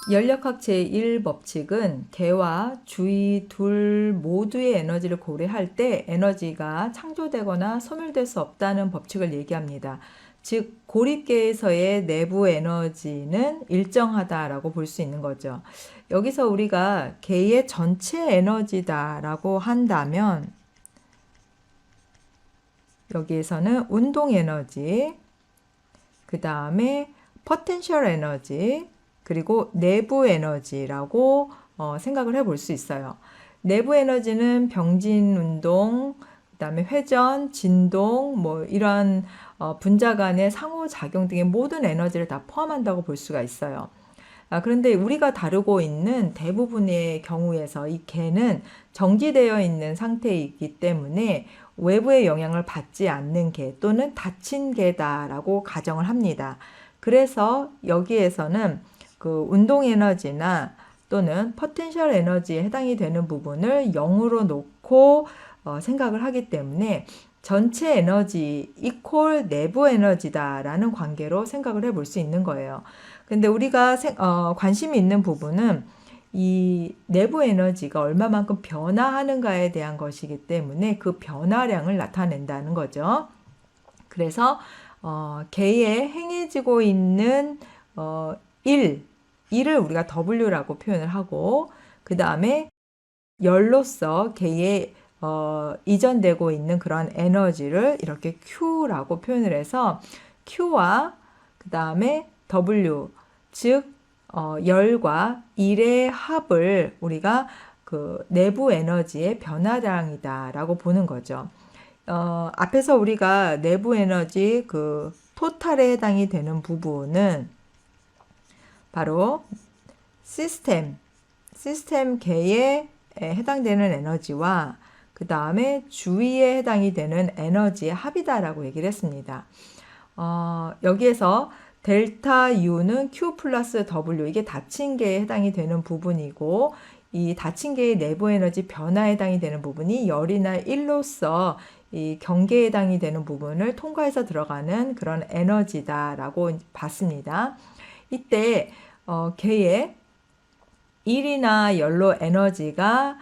열역학 제1법칙은 개와 주위 둘 모두의 에너지를 고려할 때 에너지가 창조되거나 소멸될 수 없다는 법칙을 얘기합니다. 즉, 고립계에서의 내부 에너지는 일정하다라고 볼 수 있는 거죠. 여기서 우리가 개의 전체 에너지다라고 한다면 여기에서는 운동 에너지, 그 다음에 포텐셜 에너지, 그리고 내부 에너지라고 생각을 해볼 수 있어요. 내부 에너지는 병진 운동, 그 다음에 회전, 진동, 뭐 이런 분자 간의 상호작용 등의 모든 에너지를 다 포함한다고 볼 수가 있어요. 그런데 우리가 다루고 있는 대부분의 경우에서 이 개는 정지되어 있는 상태이기 때문에 외부의 영향을 받지 않는 개 또는 다친 개다라고 가정을 합니다. 그래서 여기에서는 그 운동 에너지나 또는 포텐셜 에너지에 해당이 되는 부분을 0으로 놓고 생각을 하기 때문에 전체 에너지 이퀄 내부 에너지다라는 관계로 생각을 해볼 수 있는 거예요. 근데 우리가 관심이 있는 부분은 이 내부 에너지가 얼마만큼 변화하는가에 대한 것이기 때문에 그 변화량을 나타낸다는 거죠. 그래서 개에 행해지고 있는 일을 우리가 W라고 표현을 하고, 그 다음에 열로서 개에 이전되고 있는 그런 에너지를 이렇게 Q라고 표현을 해서 Q와 그 다음에 W, 즉 열과 일의 합을 우리가 그 내부 에너지의 변화량이다라고 보는 거죠. 앞에서 우리가 내부 에너지 그 토탈에 해당이 되는 부분은 바로 시스템 개에 해당되는 에너지와 그 다음에 주위에 해당이 되는 에너지의 합이다라고 얘기를 했습니다. 여기에서 델타 U는 Q 플러스 W, 이게 닫힌 개에 해당이 되는 부분이고, 이 닫힌 개의 내부 에너지 변화에 해당이 되는 부분이 열이나 일로서 이 경계에 해당이 되는 부분을 통과해서 들어가는 그런 에너지다라고 봤습니다. 이때 개의 일이나 열로 에너지가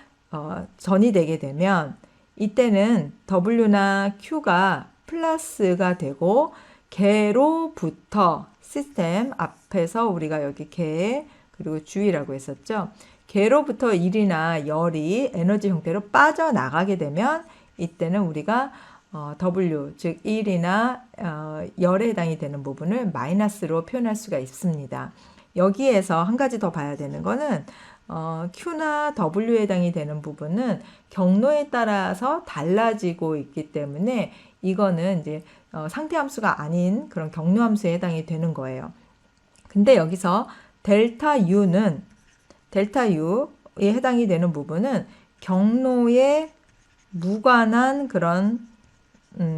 전이 되게 되면 이때는 W나 Q가 플러스가 되고, 개로부터 시스템 앞에서 우리가 여기 개 그리고 주의라고 했었죠. 개로부터 일이나 열이 에너지 형태로 빠져나가게 되면 이때는 우리가 W, 즉 일이나 열에 해당이 되는 부분을 마이너스로 표현할 수가 있습니다. 여기에서 한 가지 더 봐야 되는 거는 Q나 W에 해당이 되는 부분은 경로에 따라서 달라지고 있기 때문에 이거는 이제 상태함수가 아닌 그런 경로함수에 해당이 되는 거예요. 근데 여기서 델타 U에 해당이 되는 부분은 경로에 무관한 그런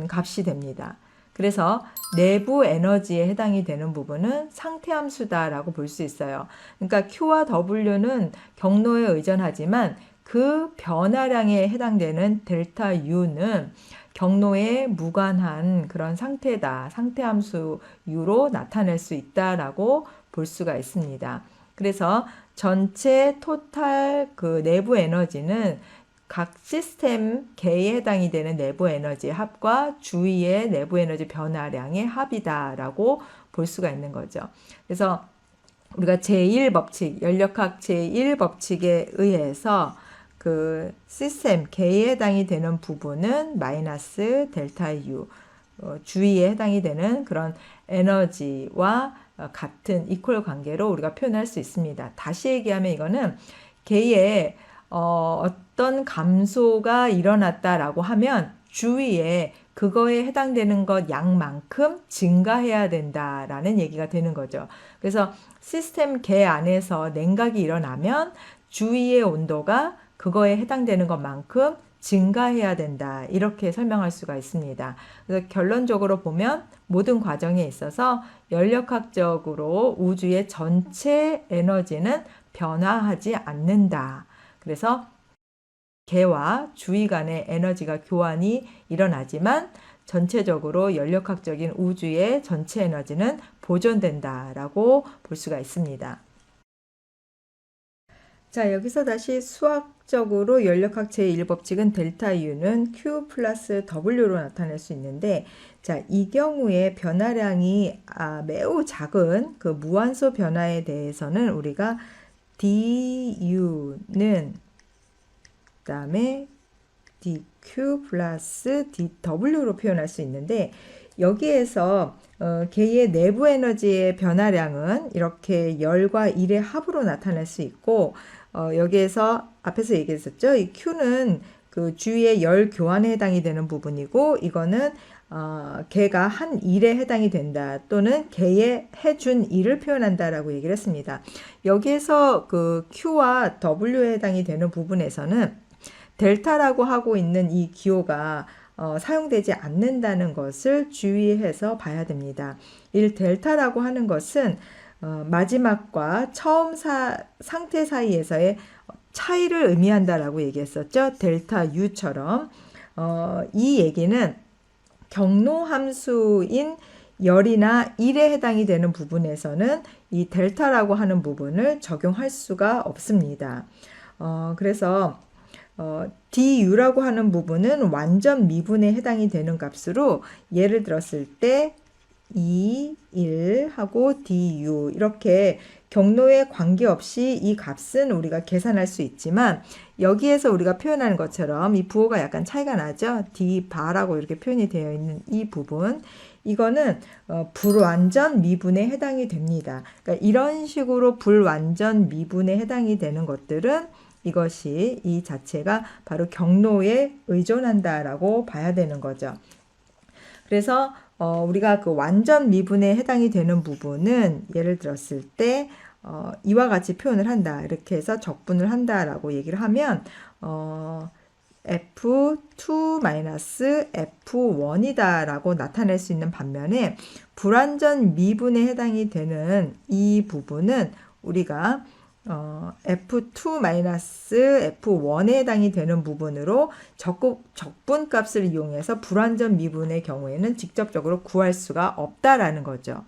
값이 됩니다. 그래서 내부 에너지에 해당이 되는 부분은 상태함수다라고 볼 수 있어요. 그러니까 Q와 W는 경로에 의존하지만 그 변화량에 해당되는 델타 U는 경로에 무관한 그런 상태다, 상태함수 U로 나타낼 수 있다라고 볼 수가 있습니다. 그래서 전체 토탈 그 내부 에너지는 각 시스템 개에 해당이 되는 내부 에너지 합과 주위의 내부 에너지 변화량의 합이다라고 볼 수가 있는 거죠. 그래서 우리가 제1법칙, 열역학 제1법칙에 의해서 그 시스템 개에 해당이 되는 부분은 마이너스 델타 U, 주위에 해당이 되는 그런 에너지와 같은 이퀄 관계로 우리가 표현할 수 있습니다. 다시 얘기하면 이거는 개의 어떤 감소가 일어났다라고 하면 주위에 그거에 해당되는 것 양만큼 증가해야 된다라는 얘기가 되는 거죠. 그래서 시스템 개 안에서 냉각이 일어나면 주위의 온도가 그거에 해당되는 것만큼 증가해야 된다, 이렇게 설명할 수가 있습니다. 그래서 결론적으로 보면 모든 과정에 있어서 열역학적으로 우주의 전체 에너지는 변화하지 않는다. 그래서 개와 주위 간의 에너지가 교환이 일어나지만 전체적으로 열역학적인 우주의 전체 에너지는 보존된다라고 볼 수가 있습니다. 자, 여기서 다시 수학적으로 연력학 제1법칙은 델타 U는 Q 플러스 W로 나타낼 수 있는데, 자, 이 경우에 변화량이 매우 작은 그 무한소 변화에 대해서는 우리가 du는 그다음에 dq 플러스 dw로 표현할 수 있는데, 여기에서 개의 내부 에너지의 변화량은 이렇게 열과 일의 합으로 나타낼 수 있고, 여기에서 앞에서 얘기했었죠. 이 Q는 그 주위의 열 교환에 해당이 되는 부분이고, 이거는 개가 한 일에 해당이 된다, 또는 개의 해준 일을 표현한다라고 얘기를 했습니다. 여기에서 그 Q와 W에 해당이 되는 부분에서는 델타라고 하고 있는 이 기호가 사용되지 않는다는 것을 주의해서 봐야 됩니다. 이 델타라고 하는 것은 마지막과 처음 상태 사이에서의 차이를 의미한다라고 얘기했었죠. 델타 U처럼. 이 얘기는 경로 함수인 열이나 일에 해당이 되는 부분에서는 이 델타라고 하는 부분을 적용할 수가 없습니다. 그래서 du라고 하는 부분은 완전 미분에 해당이 되는 값으로, 예를 들었을 때 2, 1 하고 du 이렇게 경로에 관계없이 이 값은 우리가 계산할 수 있지만, 여기에서 우리가 표현하는 것처럼 이 부호가 약간 차이가 나죠. d 바라고 이렇게 표현이 되어 있는 이 부분, 이거는 불완전 미분에 해당이 됩니다. 그러니까 이런 식으로 불완전 미분에 해당이 되는 것들은 이것이 이 자체가 바로 경로에 의존한다라고 봐야 되는 거죠. 그래서 우리가 그 완전 미분에 해당이 되는 부분은 예를 들었을 때 이와 같이 표현을 한다, 이렇게 해서 적분을 한다라고 얘기를 하면 F2-F1이다 라고 나타낼 수 있는 반면에, 불완전 미분에 해당이 되는 이 부분은 우리가 F2-F1에 해당이 되는 부분으로 적분값을 이용해서 불완전 미분의 경우에는 직접적으로 구할 수가 없다라는 거죠.